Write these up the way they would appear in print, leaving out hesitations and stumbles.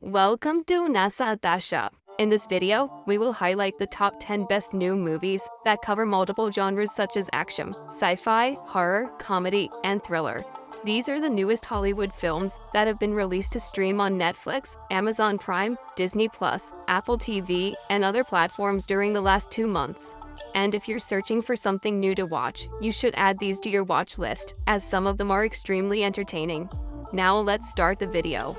Welcome to Nasa Tasha. In this video, we will highlight the top 10 best new movies that cover multiple genres such as action, sci-fi, horror, comedy, and thriller. These are the newest Hollywood films that have been released to stream on Netflix, Amazon Prime, Disney Plus, Apple TV, and other platforms during the last 2 months. And if you're searching for something new to watch, you should add these to your watch list, as some of them are extremely entertaining. Now let's start the video.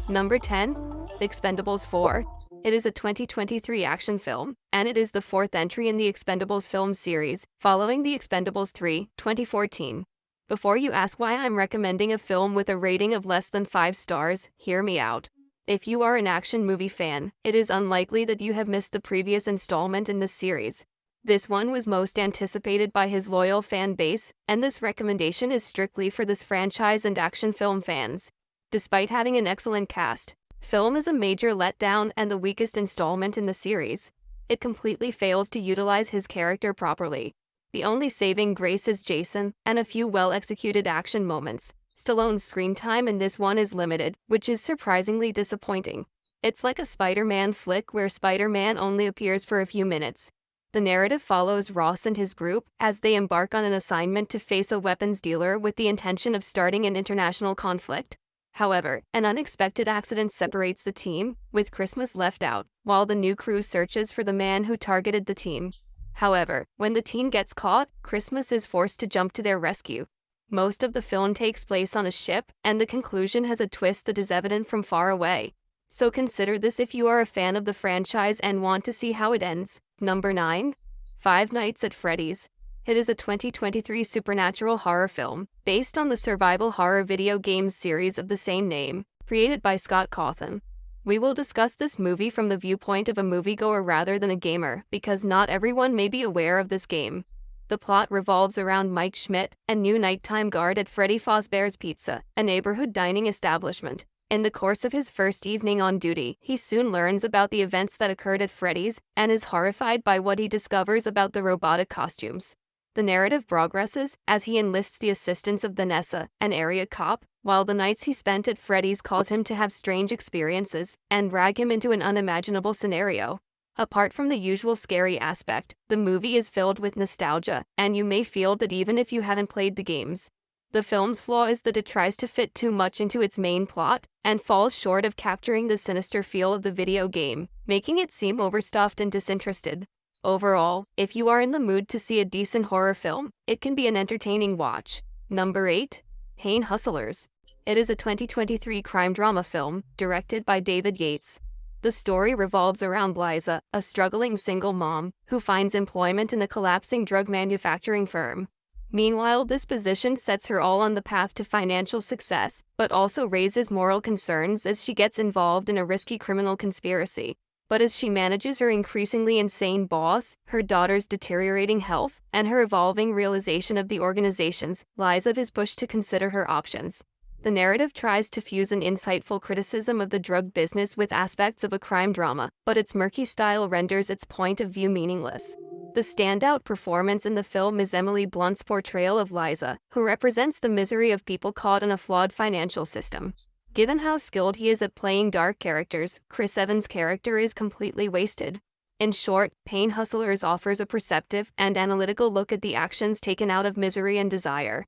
Number 10. The Expendables 4. It is a 2023 action film, and it is the fourth entry in the Expendables film series, following The Expendables 3, 2014. Before you ask why I'm recommending a film with a rating of less than 5 stars, hear me out. If you are an action movie fan, it is unlikely that you have missed the previous installment in this series. This one was most anticipated by his loyal fan base, and this recommendation is strictly for this franchise and action film fans. Despite having an excellent cast, film is a major letdown and the weakest installment in the series. It completely fails to utilize his character properly. The only saving grace is Jason and a few well-executed action moments. Stallone's screen time in this one is limited, which is surprisingly disappointing. It's like a Spider-Man flick where Spider-Man only appears for a few minutes. The narrative follows Ross and his group as they embark on an assignment to face a weapons dealer with the intention of starting an international conflict. However, an unexpected accident separates the team, with Christmas left out, while the new crew searches for the man who targeted the team. However, when the team gets caught, Christmas is forced to jump to their rescue. Most of the film takes place on a ship, and the conclusion has a twist that is evident from far away. So consider this if you are a fan of the franchise and want to see how it ends. Number 9. Five Nights at Freddy's. It is a 2023 supernatural horror film, based on the survival horror video games series of the same name, created by Scott Cawthon. We will discuss this movie from the viewpoint of a moviegoer rather than a gamer, because not everyone may be aware of this game. The plot revolves around Mike Schmidt, a new nighttime guard at Freddy Fazbear's Pizza, a neighborhood dining establishment. In the course of his first evening on duty, he soon learns about the events that occurred at Freddy's, and is horrified by what he discovers about the robotic costumes. The narrative progresses as he enlists the assistance of Vanessa, an area cop, while the nights he spent at Freddy's cause him to have strange experiences and drag him into an unimaginable scenario. Apart from the usual scary aspect, the movie is filled with nostalgia, and you may feel that even if you haven't played the games. The film's flaw is that it tries to fit too much into its main plot, and falls short of capturing the sinister feel of the video game, making it seem overstuffed and disinterested. Overall, if you are in the mood to see a decent horror film, it can be an entertaining watch. Number 8. Pain Hustlers. It is a 2023 crime drama film, directed by David Yates. The story revolves around Liza, a struggling single mom, who finds employment in a collapsing drug manufacturing firm. Meanwhile, this position sets her all on the path to financial success, but also raises moral concerns as she gets involved in a risky criminal conspiracy. But as she manages her increasingly insane boss, her daughter's deteriorating health, and her evolving realization of the organization's, Liza is pushed to consider her options. The narrative tries to fuse an insightful criticism of the drug business with aspects of a crime drama, but its murky style renders its point of view meaningless. The standout performance in the film is Emily Blunt's portrayal of Liza, who represents the misery of people caught in a flawed financial system. Given how skilled he is at playing dark characters, Chris Evans' character is completely wasted. In short, Pain Hustlers offers a perceptive and analytical look at the actions taken out of misery and desire.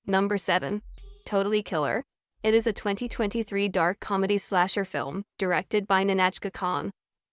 Number 7. Totally Killer. It is a 2023 dark comedy slasher film, directed by Nahnatchka Khan.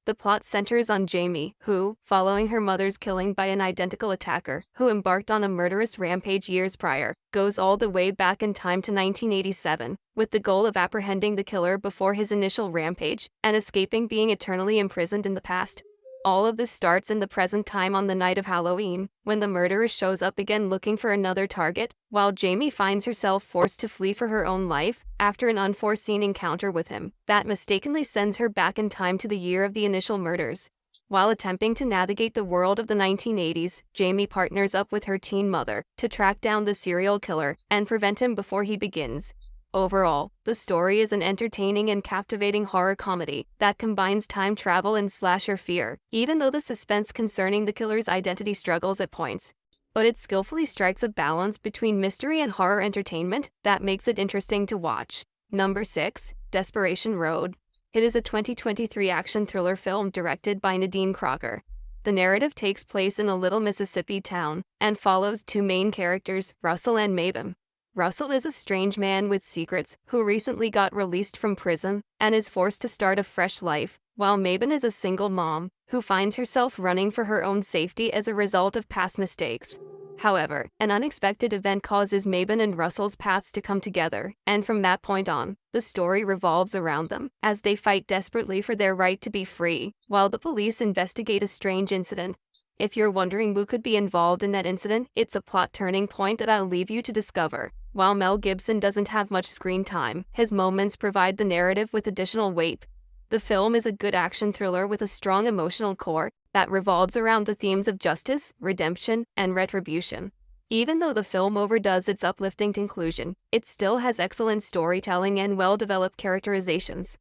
The plot centers on Jamie, who, following her mother's killing by an identical attacker, who embarked on a murderous rampage years prior, goes all the way back in time to 1987, with the goal of apprehending the killer before his initial rampage, and escaping being eternally imprisoned in the past. All of this starts in the present time on the night of Halloween, when the murderer shows up again looking for another target, while Jamie finds herself forced to flee for her own life after an unforeseen encounter with him that mistakenly sends her back in time to the year of the initial murders. While attempting to navigate the world of the 1980s, Jamie partners up with her teen mother to track down the serial killer and prevent him before he begins. Overall, the story is an entertaining and captivating horror comedy that combines time travel and slasher fear, even though the suspense concerning the killer's identity struggles at points. But it skillfully strikes a balance between mystery and horror entertainment that makes it interesting to watch. Number 6. Desperation Road. It is a 2023 action thriller film directed by Nadine Crocker. The narrative takes place in a little Mississippi town and follows two main characters, Russell and Mabon. Russell is a strange man with secrets who recently got released from prison and is forced to start a fresh life, while Mabon is a single mom who finds herself running for her own safety as a result of past mistakes. However, an unexpected event causes Mabon and Russell's paths to come together, and from that point on, the story revolves around them as they fight desperately for their right to be free, while the police investigate a strange incident. If you're wondering who could be involved in that incident, it's a plot turning point that I'll leave you to discover. While Mel Gibson doesn't have much screen time, his moments provide the narrative with additional weight. The film is a good action thriller with a strong emotional core that revolves around the themes of justice, redemption, and retribution. Even though the film overdoes its uplifting conclusion, it still has excellent storytelling and well-developed characterizations.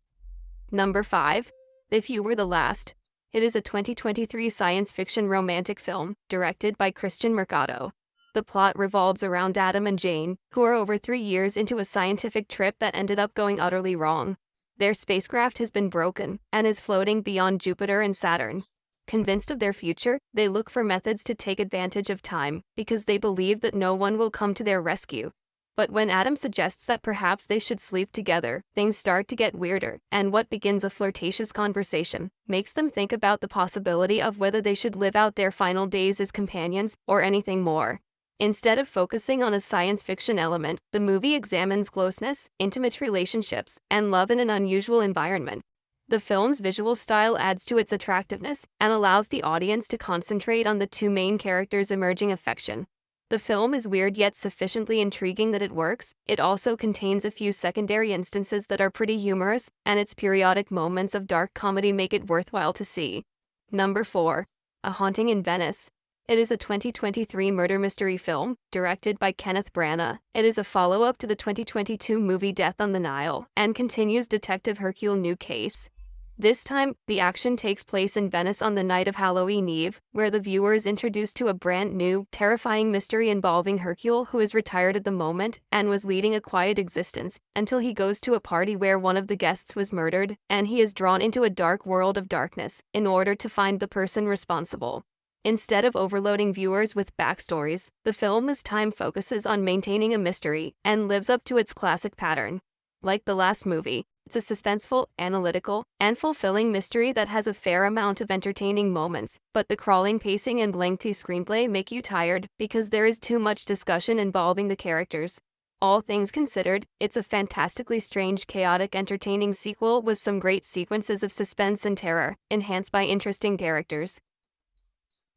Number 5. If You Were the Last. It is a 2023 science fiction romantic film directed by Christian Mercado. The plot revolves around Adam and Jane, who are over 3 years into a scientific trip that ended up going utterly wrong. Their spacecraft has been broken and is floating beyond Jupiter and Saturn. Convinced of their future, they look for methods to take advantage of time because they believe that no one will come to their rescue. But when Adam suggests that perhaps they should sleep together, things start to get weirder, and what begins a flirtatious conversation makes them think about the possibility of whether they should live out their final days as companions or anything more. Instead of focusing on a science fiction element, the movie examines closeness, intimate relationships, and love in an unusual environment. The film's visual style adds to its attractiveness and allows the audience to concentrate on the two main characters' emerging affection. The film is weird yet sufficiently intriguing that it works. It also contains a few secondary instances that are pretty humorous, and its periodic moments of dark comedy make it worthwhile to see. Number 4. A Haunting in Venice. It is a 2023 murder mystery film directed by Kenneth Branagh. It is a follow-up to the 2022 movie Death on the Nile and continues Detective Hercule's new case. This time, the action takes place in Venice on the night of Halloween Eve, where the viewer is introduced to a brand new, terrifying mystery involving Hercule, who is retired at the moment and was leading a quiet existence until he goes to a party where one of the guests was murdered, and he is drawn into a dark world of darkness in order to find the person responsible. Instead of overloading viewers with backstories, the film's time focuses on maintaining a mystery and lives up to its classic pattern. Like the last movie, it's a suspenseful, analytical, and fulfilling mystery that has a fair amount of entertaining moments, but the crawling pacing and lengthy screenplay make you tired because there is too much discussion involving the characters. All things considered, it's a fantastically strange, chaotic, entertaining sequel with some great sequences of suspense and terror, enhanced by interesting characters.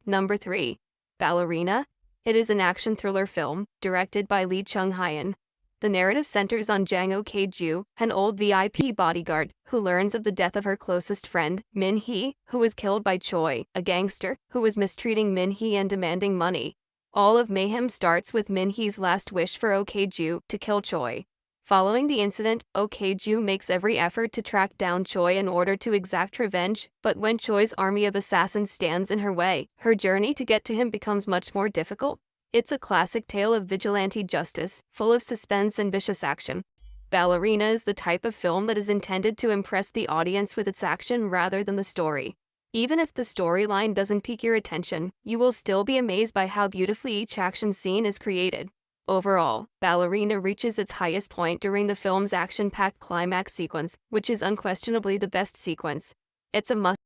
Number 3. Ballerina. It is an action thriller film directed by Lee Chung-hyun. The narrative centers on Jang Ok-ju, an old VIP bodyguard who learns of the death of her closest friend, Min-hee, who was killed by Choi, a gangster who was mistreating Min-hee and demanding money. All of mayhem starts with Min-hee's last wish for Ok-ju to kill Choi. Following the incident, Ok-ju makes every effort to track down Choi in order to exact revenge, but when Choi's army of assassins stands in her way, her journey to get to him becomes much more difficult. It's a classic tale of vigilante justice, full of suspense and vicious action. Ballerina is the type of film that is intended to impress the audience with its action rather than the story. Even if the storyline doesn't pique your attention, you will still be amazed by how beautifully each action scene is created. Overall, Ballerina reaches its highest point during the film's action-packed climax sequence, which is unquestionably the best sequence. It's a must